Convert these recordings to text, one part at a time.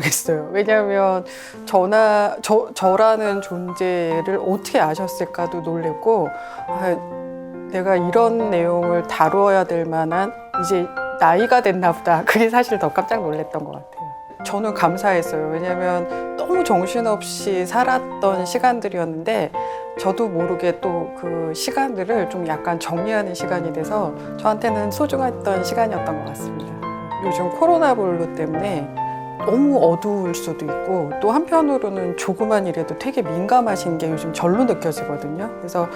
당황했어요. 왜냐하면 저라는 존재를 어떻게 아셨을까도 놀랬고, 내가 이런 내용을 다루어야 될 만한 이제 나이가 됐나 보다. 그게 사실 더 깜짝 놀랐던 것 같아요. 저는 감사했어요. 왜냐하면 너무 정신없이 살았던 시간들이었는데 저도 모르게 또 그 시간들을 좀 약간 정리하는 시간이 돼서 저한테는 소중했던 시간이었던 것 같습니다. 요즘 코로나 블루 때문에 너무 어두울 수도 있고 또 한편으로는 조그만 일에도 되게 민감하신 게 요즘 절로 느껴지거든요. 그래서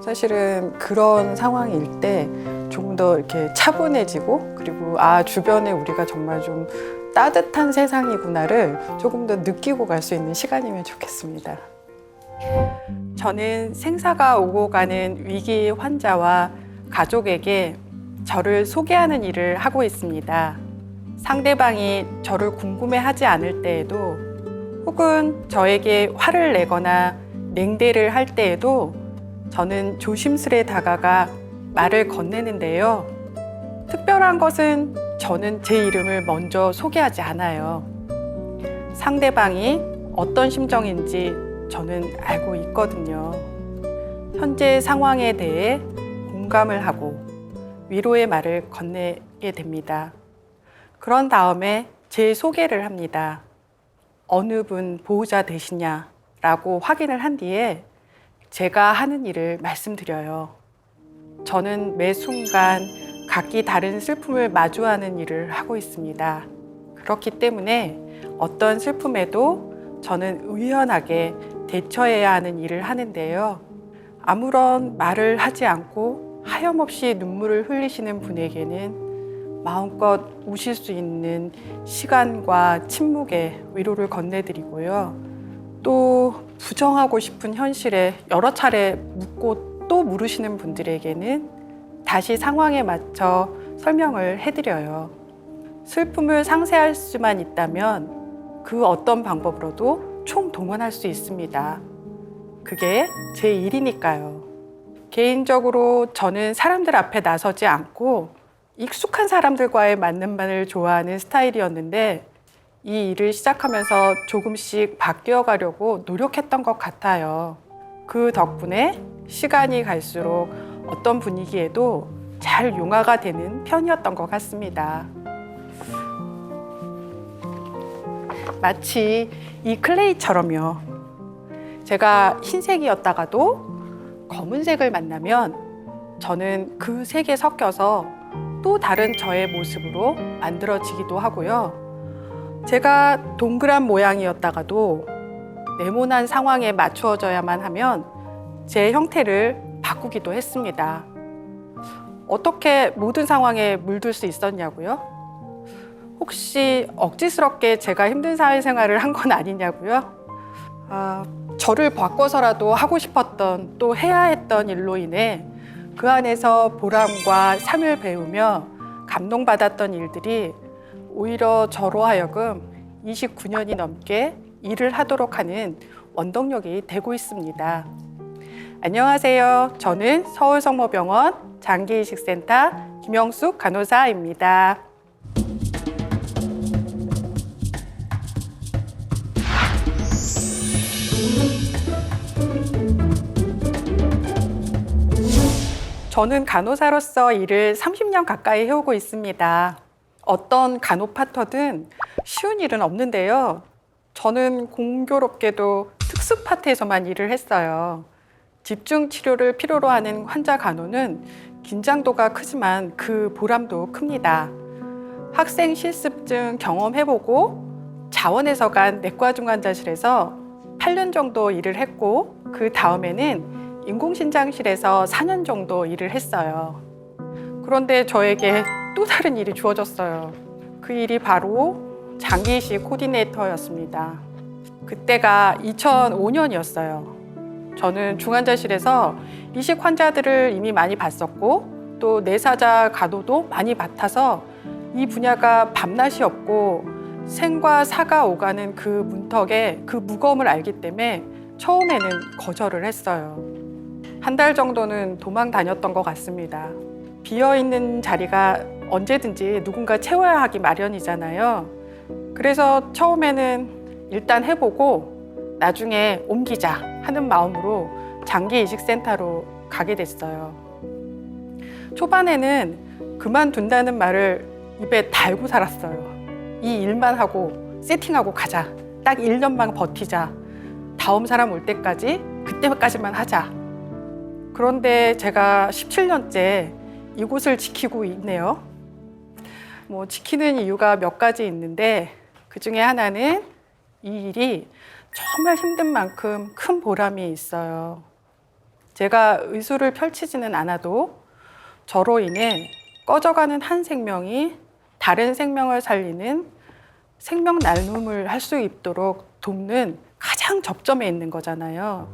사실은 그런 상황일 때 조금 더 이렇게 차분해지고 그리고 주변에 우리가 정말 좀 따뜻한 세상이구나를 조금 더 느끼고 갈 수 있는 시간이면 좋겠습니다. 저는 생사가 오고 가는 위기 환자와 가족에게 저를 소개하는 일을 하고 있습니다. 상대방이 저를 궁금해하지 않을 때에도 혹은 저에게 화를 내거나 냉대를 할 때에도 저는 조심스레 다가가 말을 건네는데요. 특별한 것은 저는 제 이름을 먼저 소개하지 않아요. 상대방이 어떤 심정인지 저는 알고 있거든요. 현재 상황에 대해 공감을 하고 위로의 말을 건네게 됩니다. 그런 다음에 제 소개를 합니다. 어느 분 보호자 되시냐라고 확인을 한 뒤에 제가 하는 일을 말씀드려요. 저는 매 순간 각기 다른 슬픔을 마주하는 일을 하고 있습니다. 그렇기 때문에 어떤 슬픔에도 저는 의연하게 대처해야 하는 일을 하는데요. 아무런 말을 하지 않고 하염없이 눈물을 흘리시는 분에게는 마음껏 우실 수 있는 시간과 침묵에 위로를 건네드리고요. 또 부정하고 싶은 현실에 여러 차례 묻고 또 물으시는 분들에게는 다시 상황에 맞춰 설명을 해드려요. 슬픔을 상쇄할 수만 있다면 그 어떤 방법으로도 총동원할 수 있습니다. 그게 제 일이니까요. 개인적으로 저는 사람들 앞에 나서지 않고 익숙한 사람들과의 만남만을 좋아하는 스타일이었는데 이 일을 시작하면서 조금씩 바뀌어 가려고 노력했던 것 같아요. 그 덕분에 시간이 갈수록 어떤 분위기에도 잘 융화가 되는 편이었던 것 같습니다. 마치 이 클레이처럼요. 제가 흰색이었다가도 검은색을 만나면 저는 그 색에 섞여서 또 다른 저의 모습으로 만들어지기도 하고요. 제가 동그란 모양이었다가도 네모난 상황에 맞추어져야만 하면 제 형태를 바꾸기도 했습니다. 어떻게 모든 상황에 물들 수 있었냐고요? 혹시 억지스럽게 제가 힘든 사회생활을 한 건 아니냐고요? 저를 바꿔서라도 하고 싶었던 또 해야 했던 일로 인해 그 안에서 보람과 삶을 배우며 감동받았던 일들이 오히려 저로 하여금 29년이 넘게 일을 하도록 하는 원동력이 되고 있습니다. 안녕하세요. 저는 서울성모병원 장기이식센터 김영숙 간호사입니다. 저는 간호사로서 일을 30년 가까이 해오고 있습니다. 어떤 간호 파트든 쉬운 일은 없는데요. 저는 공교롭게도 특수 파트에서만 일을 했어요. 집중 치료를 필요로 하는 환자 간호는 긴장도가 크지만 그 보람도 큽니다. 학생 실습증 경험해보고 자원에서 간 내과 중환자실에서 8년 정도 일을 했고 그 다음에는 인공신장실에서 4년 정도 일을 했어요. 그런데 저에게 또 다른 일이 주어졌어요. 그 일이 바로 장기이식 코디네이터였습니다. 그때가 2005년이었어요. 저는 중환자실에서 이식 환자들을 이미 많이 봤었고 또 내사자 간호도 많이 맡아서 이 분야가 밤낮이 없고 생과 사가 오가는 그 문턱의 그 무거움을 알기 때문에 처음에는 거절을 했어요. 한 달 정도는 도망 다녔던 것 같습니다. 비어있는 자리가 언제든지 누군가 채워야 하기 마련이잖아요. 그래서 처음에는 일단 해보고 나중에 옮기자 하는 마음으로 장기이식센터로 가게 됐어요. 초반에는 그만둔다는 말을 입에 달고 살았어요. 이 일만 하고 세팅하고 가자. 딱 1년만 버티자. 다음 사람 올 때까지 그때까지만 하자. 그런데 제가 17년째 이곳을 지키고 있네요. 지키는 이유가 몇 가지 있는데 그 중에 하나는 이 일이 정말 힘든 만큼 큰 보람이 있어요. 제가 의술을 펼치지는 않아도 저로 인해 꺼져가는 한 생명이 다른 생명을 살리는 생명 나눔을 할 수 있도록 돕는 가장 접점에 있는 거잖아요.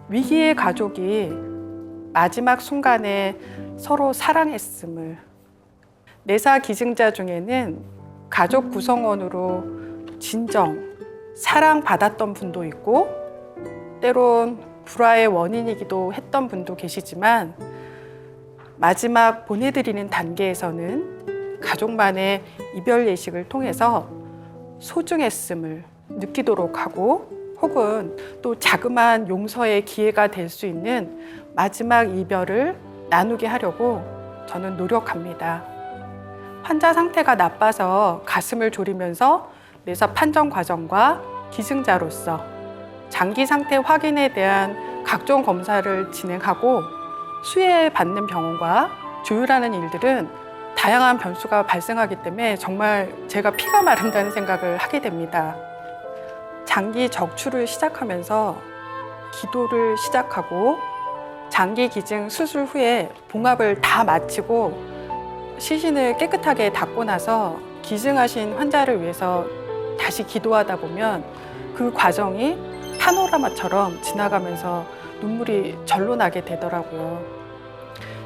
위기의 가족이 마지막 순간에 서로 사랑했음을. 내사 기증자 중에는 가족 구성원으로 진정, 사랑받았던 분도 있고 때론 불화의 원인이기도 했던 분도 계시지만 마지막 보내드리는 단계에서는 가족만의 이별 예식을 통해서 소중했음을 느끼도록 하고 혹은 또 자그마한 용서의 기회가 될 수 있는 마지막 이별을 나누게 하려고 저는 노력합니다. 환자 상태가 나빠서 가슴을 졸이면서 내사 판정 과정과 기증자로서 장기 상태 확인에 대한 각종 검사를 진행하고 수혜받는 병원과 조율하는 일들은 다양한 변수가 발생하기 때문에 정말 제가 피가 마른다는 생각을 하게 됩니다. 장기 적출을 시작하면서 기도를 시작하고 장기 기증 수술 후에 봉합을 다 마치고 시신을 깨끗하게 닦고 나서 기증하신 환자를 위해서 다시 기도하다 보면 그 과정이 파노라마처럼 지나가면서 눈물이 절로 나게 되더라고요.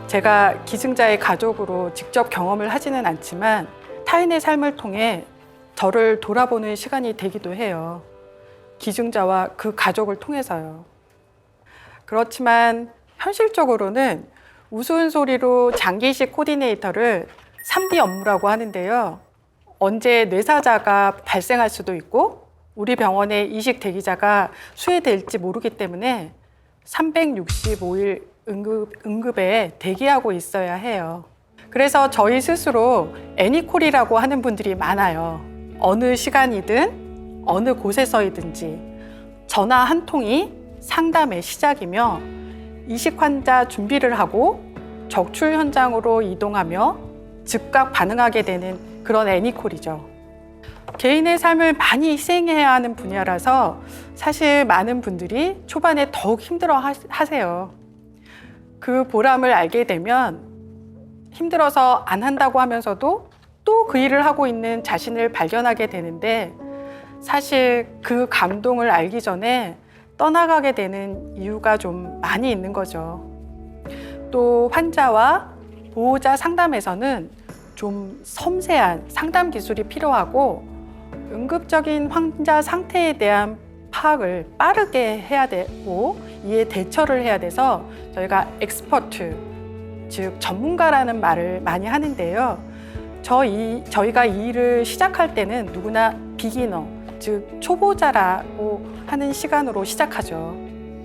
제가 기증자의 가족으로 직접 경험을 하지는 않지만 타인의 삶을 통해 저를 돌아보는 시간이 되기도 해요. 기증자와 그 가족을 통해서요. 그렇지만 현실적으로는 우스운 소리로 장기이식 코디네이터를 3D 업무라고 하는데요. 언제 뇌사자가 발생할 수도 있고 우리 병원의 이식 대기자가 수혜될지 모르기 때문에 365일 응급에 대기하고 있어야 해요. 그래서 저희 스스로 애니콜이라고 하는 분들이 많아요. 어느 시간이든 어느 곳에서이든지 전화 한 통이 상담의 시작이며 이식 환자 준비를 하고 적출 현장으로 이동하며 즉각 반응하게 되는 그런 애니콜이죠. 개인의 삶을 많이 희생해야 하는 분야라서 사실 많은 분들이 초반에 더욱 힘들어 하세요. 그 보람을 알게 되면 힘들어서 안 한다고 하면서도 또 그 일을 하고 있는 자신을 발견하게 되는데 사실 그 감동을 알기 전에 떠나가게 되는 이유가 좀 많이 있는 거죠. 또 환자와 보호자 상담에서는 좀 섬세한 상담 기술이 필요하고 응급적인 환자 상태에 대한 파악을 빠르게 해야 되고 이에 대처를 해야 돼서 저희가 엑스퍼트, 즉 전문가라는 말을 많이 하는데요. 저희가 이 일을 시작할 때는 누구나 비기너, 즉 초보자라고 하는 시간으로 시작하죠.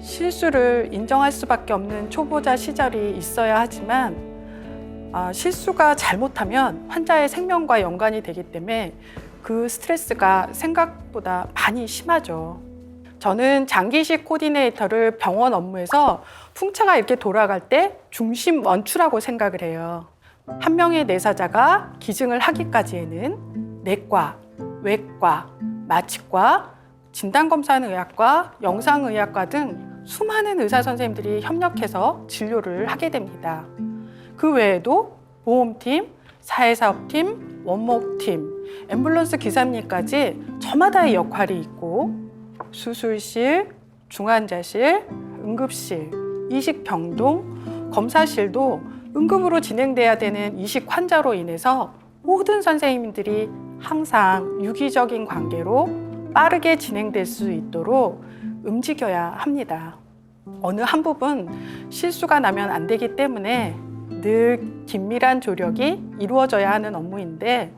실수를 인정할 수밖에 없는 초보자 시절이 있어야 하지만 실수가 잘못하면 환자의 생명과 연관이 되기 때문에 그 스트레스가 생각보다 많이 심하죠. 저는 장기이식 코디네이터를 병원 업무에서 풍차가 이렇게 돌아갈 때 중심 원추라고 생각을 해요. 한 명의 내사자가 기증을 하기까지에는 내과, 외과, 마취과, 진단검사하는 의학과, 영상의학과 등 수많은 의사 선생님들이 협력해서 진료를 하게 됩니다. 그 외에도 보험팀, 사회사업팀, 원목팀, 앰뷸런스 기사님까지 저마다의 역할이 있고 수술실, 중환자실, 응급실, 이식병동, 검사실도 응급으로 진행돼야 되는 이식 환자로 인해서 모든 선생님들이 항상 유기적인 관계로 빠르게 진행될 수 있도록 움직여야 합니다. 어느 한 부분 실수가 나면 안 되기 때문에 늘 긴밀한 조력이 이루어져야 하는 업무인데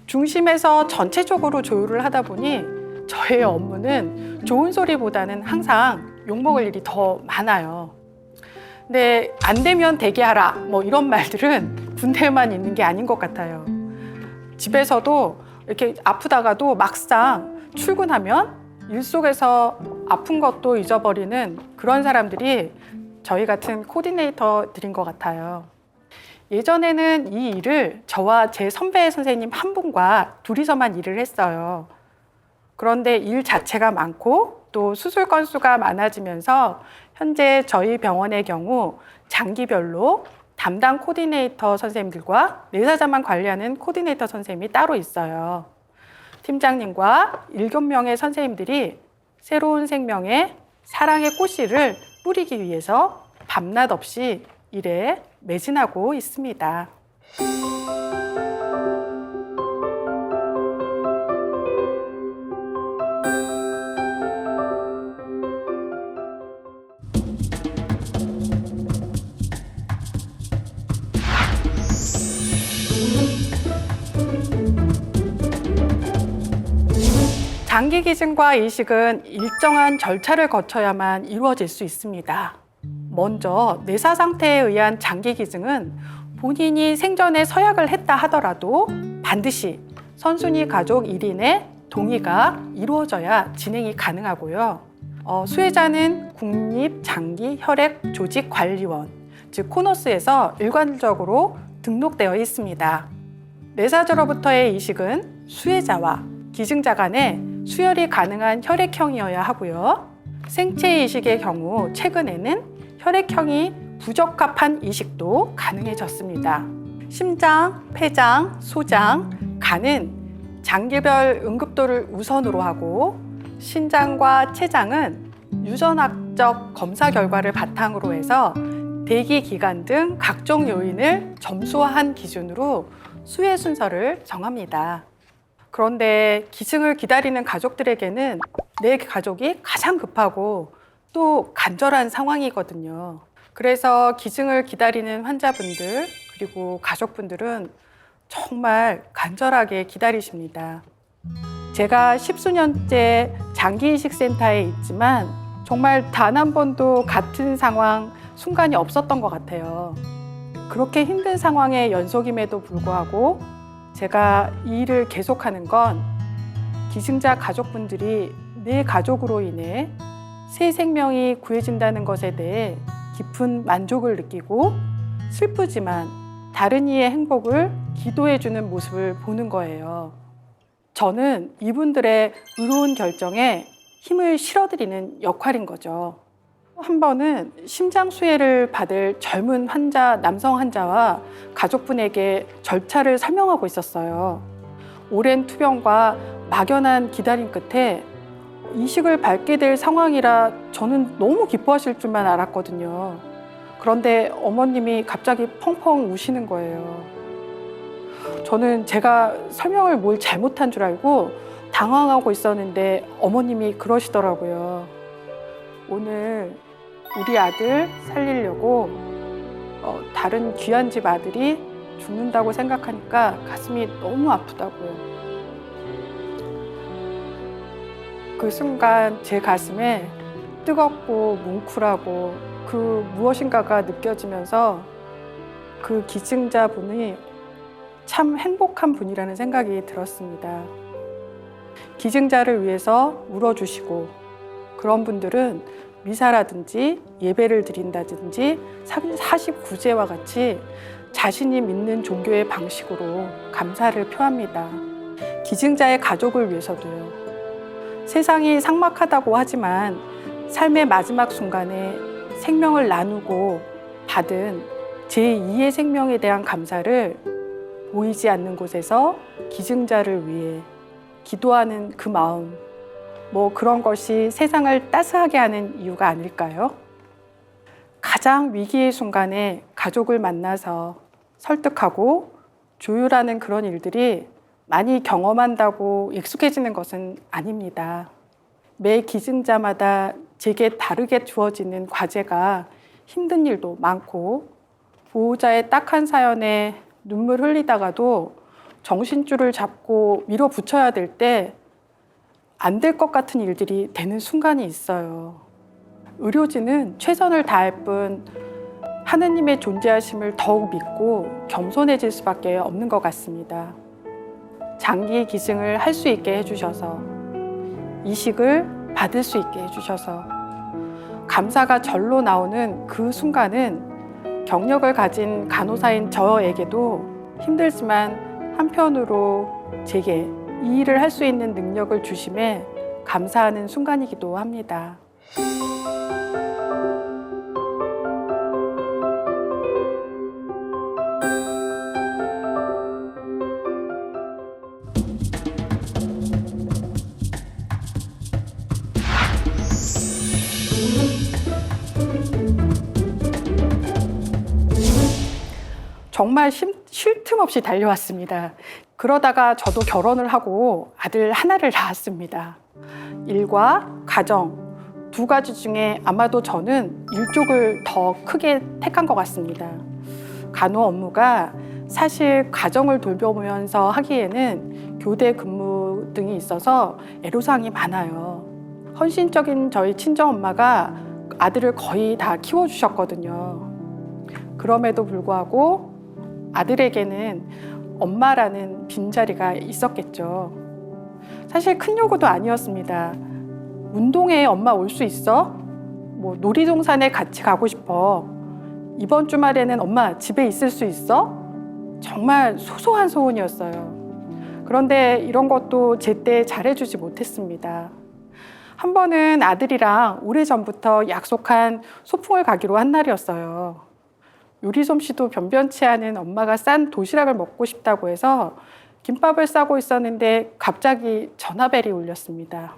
중심에서 전체적으로 조율을 하다 보니 저의 업무는 좋은 소리보다는 항상 욕먹을 일이 더 많아요. 근데 안 되면 대기하라 뭐 이런 말들은 군대에만 있는 게 아닌 것 같아요. 집에서도 이렇게 아프다가도 막상 출근하면 일 속에서 아픈 것도 잊어버리는 그런 사람들이 저희 같은 코디네이터들인 것 같아요. 예전에는 이 일을 저와 제 선배 선생님 한 분과 둘이서만 일을 했어요. 그런데 일 자체가 많고 또 수술 건수가 많아지면서 현재 저희 병원의 경우 장기별로 담당 코디네이터 선생님들과 내사자만 관리하는 코디네이터 선생님이 따로 있어요. 팀장님과 7명의 선생님들이 새로운 생명에 사랑의 꽃씨를 뿌리기 위해서 밤낮 없이 일에 매진하고 있습니다. 장기 기증과 이식은 일정한 절차를 거쳐야만 이루어질 수 있습니다. 먼저 내사 상태에 의한 장기 기증은 본인이 생전에 서약을 했다 하더라도 반드시 선순위 가족 1인의 동의가 이루어져야 진행이 가능하고요. 수혜자는 국립장기혈액조직관리원, 즉 코너스에서 일괄적으로 등록되어 있습니다. 내사자로부터의 이식은 수혜자와 기증자 간에 수혈이 가능한 혈액형이어야 하고요. 생체 이식의 경우 최근에는 혈액형이 부적합한 이식도 가능해졌습니다. 심장, 폐장, 소장, 간은 장기별 응급도를 우선으로 하고 신장과 췌장은 유전학적 검사 결과를 바탕으로 해서 대기 기간 등 각종 요인을 점수화한 기준으로 수혜 순서를 정합니다. 그런데 기증을 기다리는 가족들에게는 내 가족이 가장 급하고 또 간절한 상황이거든요. 그래서 기증을 기다리는 환자분들 그리고 가족분들은 정말 간절하게 기다리십니다. 제가 10수년째 장기이식센터에 있지만 정말 단 한 번도 같은 상황, 순간이 없었던 것 같아요. 그렇게 힘든 상황의 연속임에도 불구하고 제가 이 일을 계속하는 건 기증자 가족분들이 내 가족으로 인해 새 생명이 구해진다는 것에 대해 깊은 만족을 느끼고 슬프지만 다른 이의 행복을 기도해주는 모습을 보는 거예요. 저는 이분들의 의로운 결정에 힘을 실어드리는 역할인 거죠. 한 번은 심장 수혜를 받을 젊은 환자, 남성 환자와 가족분에게 절차를 설명하고 있었어요. 오랜 투병과 막연한 기다림 끝에 이식을 밟게 될 상황이라 저는 너무 기뻐하실 줄만 알았거든요. 그런데 어머님이 갑자기 펑펑 우시는 거예요. 저는 제가 설명을 뭘 잘못한 줄 알고 당황하고 있었는데 어머님이 그러시더라고요. 오늘 우리 아들 살리려고 다른 귀한 집 아들이 죽는다고 생각하니까 가슴이 너무 아프다고요. 그 순간 제 가슴에 뜨겁고 뭉클하고 그 무엇인가가 느껴지면서 그 기증자분이 참 행복한 분이라는 생각이 들었습니다. 기증자를 위해서 울어주시고 그런 분들은 미사라든지 예배를 드린다든지 49제와 같이 자신이 믿는 종교의 방식으로 감사를 표합니다. 기증자의 가족을 위해서도요. 세상이 삭막하다고 하지만 삶의 마지막 순간에 생명을 나누고 받은 제2의 생명에 대한 감사를 보이지 않는 곳에서 기증자를 위해 기도하는 그 마음, 그런 것이 세상을 따스하게 하는 이유가 아닐까요? 가장 위기의 순간에 가족을 만나서 설득하고 조율하는 그런 일들이 많이 경험한다고 익숙해지는 것은 아닙니다. 매 기증자마다 제게 다르게 주어지는 과제가 힘든 일도 많고 보호자의 딱한 사연에 눈물 흘리다가도 정신줄을 잡고 밀어붙여야 될 때 안 될 것 같은 일들이 되는 순간이 있어요. 의료진은 최선을 다할 뿐 하느님의 존재하심을 더욱 믿고 겸손해질 수밖에 없는 것 같습니다. 장기 기증을 할 수 있게 해주셔서, 이식을 받을 수 있게 해주셔서, 감사가 절로 나오는 그 순간은 경력을 가진 간호사인 저에게도 힘들지만 한편으로 제게 이 일을 할 수 있는 능력을 주심에 감사하는 순간이기도 합니다. 정말 쉴 틈 없이 달려왔습니다. 그러다가 저도 결혼을 하고 아들 하나를 낳았습니다. 일과 가정 두 가지 중에 아마도 저는 일 쪽을 더 크게 택한 것 같습니다. 간호 업무가 사실 가정을 돌보면서 하기에는 교대 근무 등이 있어서 애로사항이 많아요. 헌신적인 저희 친정엄마가 아들을 거의 다 키워주셨거든요. 그럼에도 불구하고 아들에게는 엄마라는 빈자리가 있었겠죠. 사실 큰 요구도 아니었습니다. 운동회에 엄마 올 수 있어? 놀이동산에 같이 가고 싶어. 이번 주말에는 엄마 집에 있을 수 있어? 정말 소소한 소원이었어요. 그런데 이런 것도 제때 잘해주지 못했습니다. 한 번은 아들이랑 오래전부터 약속한 소풍을 가기로 한 날이었어요. 요리 솜씨도 변변치 않은 엄마가 싼 도시락을 먹고 싶다고 해서 김밥을 싸고 있었는데 갑자기 전화벨이 울렸습니다.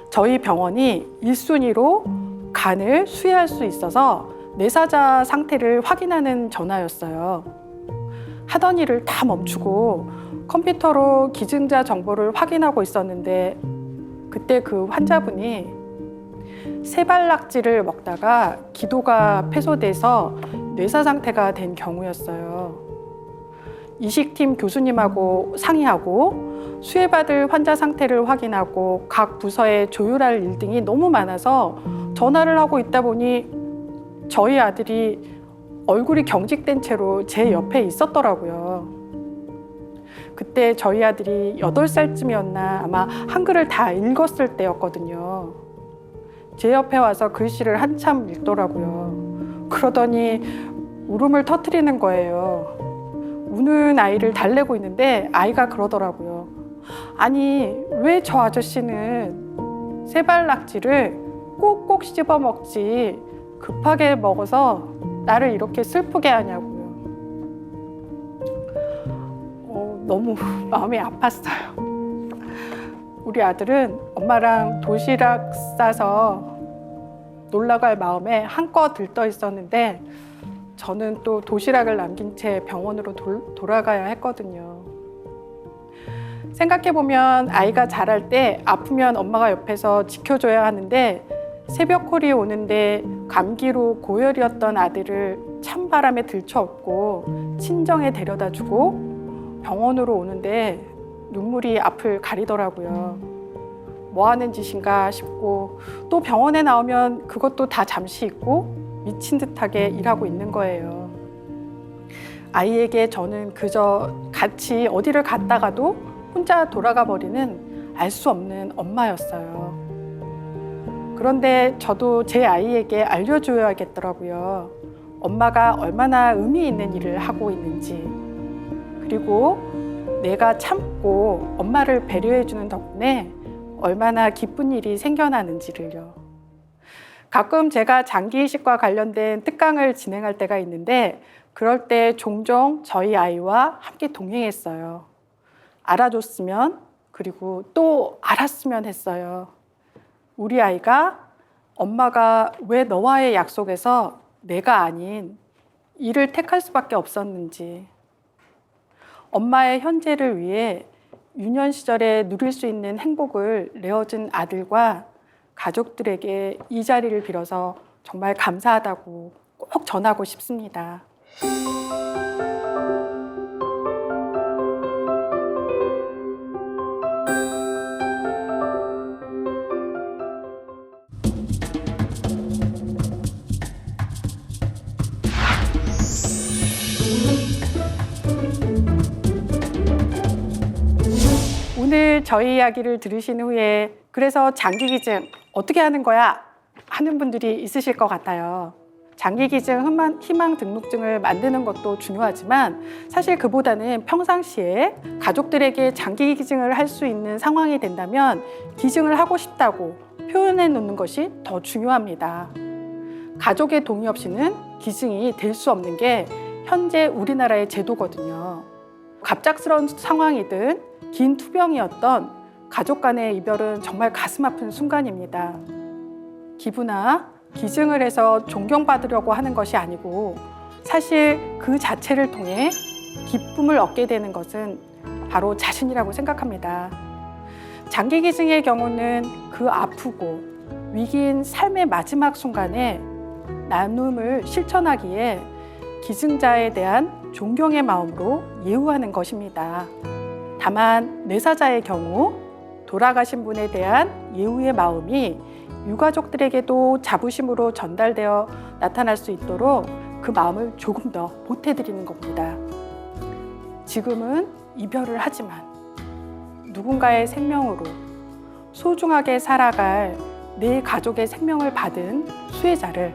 저희 병원이 1순위로 간을 수혜할 수 있어서 내사자 상태를 확인하는 전화였어요. 하던 일을 다 멈추고 컴퓨터로 기증자 정보를 확인하고 있었는데 그때 그 환자분이 세발낙지를 먹다가 기도가 폐소돼서 뇌사 상태가 된 경우였어요. 이식팀 교수님하고 상의하고 수혜받을 환자 상태를 확인하고 각 부서에 조율할 일 등이 너무 많아서 전화를 하고 있다 보니 저희 아들이 얼굴이 경직된 채로 제 옆에 있었더라고요. 그때 저희 아들이 8살쯤이었나 아마 한글을 다 읽었을 때였거든요. 제 옆에 와서 글씨를 한참 읽더라고요. 그러더니 울음을 터뜨리는 거예요. 우는 아이를 달래고 있는데 아이가 그러더라고요. 아니, 왜 저 아저씨는 세발낙지를 꼭꼭 씹어 먹지 급하게 먹어서 나를 이렇게 슬프게 하냐고요. 너무 마음이 아팠어요. 우리 아들은 엄마랑 도시락 싸서 놀러 갈 마음에 한껏 들떠 있었는데 저는 또 도시락을 남긴 채 병원으로 돌아가야 했거든요. 생각해보면 아이가 자랄 때 아프면 엄마가 옆에서 지켜줘야 하는데 새벽콜이 오는데 감기로 고열이었던 아들을 찬바람에 들쳐업고 친정에 데려다주고 병원으로 오는데 눈물이 앞을 가리더라고요. 뭐 하는 짓인가 싶고 또 병원에 나오면 그것도 다 잠시 잊고 미친 듯하게 일하고 있는 거예요. 아이에게 저는 그저 같이 어디를 갔다가도 혼자 돌아가 버리는 알 수 없는 엄마였어요. 그런데 저도 제 아이에게 알려줘야겠더라고요. 엄마가 얼마나 의미 있는 일을 하고 있는지, 그리고 내가 참고 엄마를 배려해주는 덕분에 얼마나 기쁜 일이 생겨나는지를요. 가끔 제가 장기 이식과 관련된 특강을 진행할 때가 있는데 그럴 때 종종 저희 아이와 함께 동행했어요. 알아줬으면, 그리고 또 알았으면 했어요. 우리 아이가 엄마가 왜 너와의 약속에서 내가 아닌 이를 택할 수밖에 없었는지, 엄마의 현재를 위해 유년 시절에 누릴 수 있는 행복을 내어준 아들과 가족들에게 이 자리를 빌어서 정말 감사하다고 꼭 전하고 싶습니다. 저희 이야기를 들으신 후에 그래서 장기기증 어떻게 하는 거야? 하는 분들이 있으실 것 같아요. 장기기증 희망 등록증을 만드는 것도 중요하지만 사실 그보다는 평상시에 가족들에게 장기기증을 할 수 있는 상황이 된다면 기증을 하고 싶다고 표현해 놓는 것이 더 중요합니다. 가족의 동의 없이는 기증이 될 수 없는 게 현재 우리나라의 제도거든요. 갑작스러운 상황이든 긴 투병이었던 가족 간의 이별은 정말 가슴 아픈 순간입니다. 기부나 기증을 해서 존경받으려고 하는 것이 아니고 사실 그 자체를 통해 기쁨을 얻게 되는 것은 바로 자신이라고 생각합니다. 장기 기증의 경우는 그 아프고 위기인 삶의 마지막 순간에 나눔을 실천하기에 기증자에 대한 존경의 마음으로 예우하는 것입니다. 다만 뇌사자의 경우 돌아가신 분에 대한 예우의 마음이 유가족들에게도 자부심으로 전달되어 나타날 수 있도록 그 마음을 조금 더 보태드리는 겁니다. 지금은 이별을 하지만 누군가의 생명으로 소중하게 살아갈 내 가족의 생명을 받은 수혜자를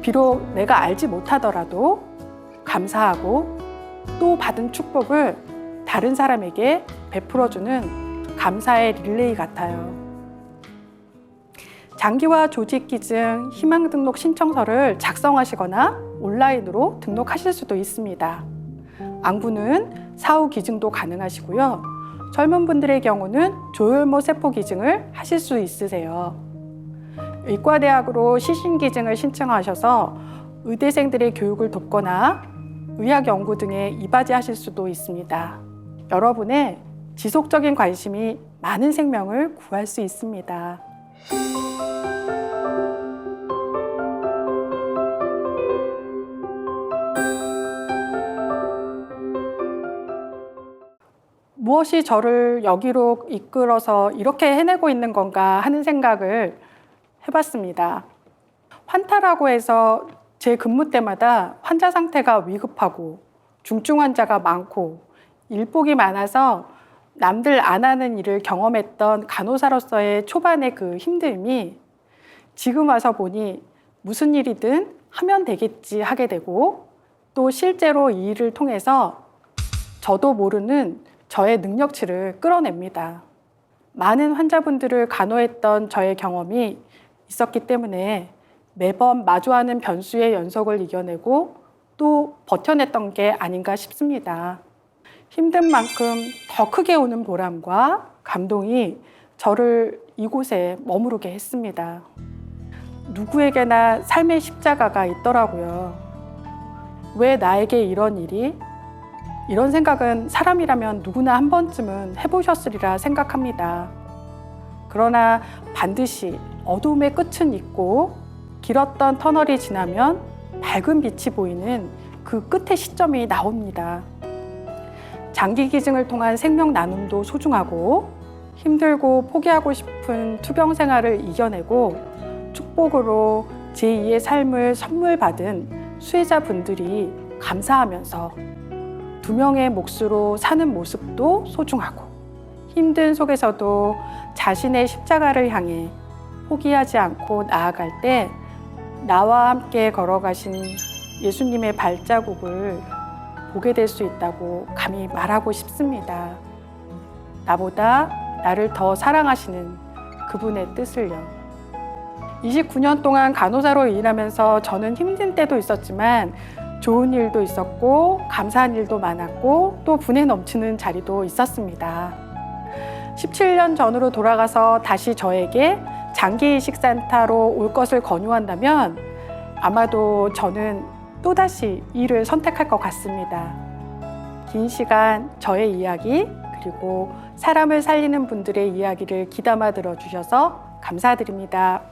비록 내가 알지 못하더라도 감사하고 또 받은 축복을 다른 사람에게 베풀어주는 감사의 릴레이 같아요. 장기와 조직기증 희망등록 신청서를 작성하시거나 온라인으로 등록하실 수도 있습니다. 안구는 사후 기증도 가능하시고요. 젊은 분들의 경우는 조혈모 세포 기증을 하실 수 있으세요. 의과대학으로 시신기증을 신청하셔서 의대생들의 교육을 돕거나 의학 연구 등에 이바지하실 수도 있습니다. 여러분의 지속적인 관심이 많은 생명을 구할 수 있습니다. 무엇이 저를 여기로 이끌어서 이렇게 해내고 있는 건가 하는 생각을 해봤습니다. 환타라고 해서 제 근무 때마다 환자 상태가 위급하고 중증 환자가 많고 일복이 많아서 남들 안 하는 일을 경험했던 간호사로서의 초반의 그 힘듦이 지금 와서 보니 무슨 일이든 하면 되겠지 하게 되고 또 실제로 이 일을 통해서 저도 모르는 저의 능력치를 끌어냅니다. 많은 환자분들을 간호했던 저의 경험이 있었기 때문에 매번 마주하는 변수의 연속을 이겨내고 또 버텨냈던 게 아닌가 싶습니다. 힘든 만큼 더 크게 오는 보람과 감동이 저를 이곳에 머무르게 했습니다. 누구에게나 삶의 십자가가 있더라고요. 왜 나에게 이런 일이? 이런 생각은 사람이라면 누구나 한 번쯤은 해보셨으리라 생각합니다. 그러나 반드시 어둠의 끝은 있고 길었던 터널이 지나면 밝은 빛이 보이는 그 끝의 시점이 나옵니다. 장기 기증을 통한 생명 나눔도 소중하고 힘들고 포기하고 싶은 투병 생활을 이겨내고 축복으로 제2의 삶을 선물 받은 수혜자분들이 감사하면서 두 명의 몫으로 사는 모습도 소중하고 힘든 속에서도 자신의 십자가를 향해 포기하지 않고 나아갈 때 나와 함께 걸어가신 예수님의 발자국을 보게 될 수 있다고 감히 말하고 싶습니다. 나보다 나를 더 사랑하시는 그분의 뜻을요. 29년 동안 간호사로 일하면서 저는 힘든 때도 있었지만 좋은 일도 있었고 감사한 일도 많았고 또 분에 넘치는 자리도 있었습니다. 17년 전으로 돌아가서 다시 저에게 장기이식 산타로 올 것을 권유한다면 아마도 저는 또다시 이를 선택할 것 같습니다. 긴 시간 저의 이야기 그리고 사람을 살리는 분들의 이야기를 귀담아 들어주셔서 감사드립니다.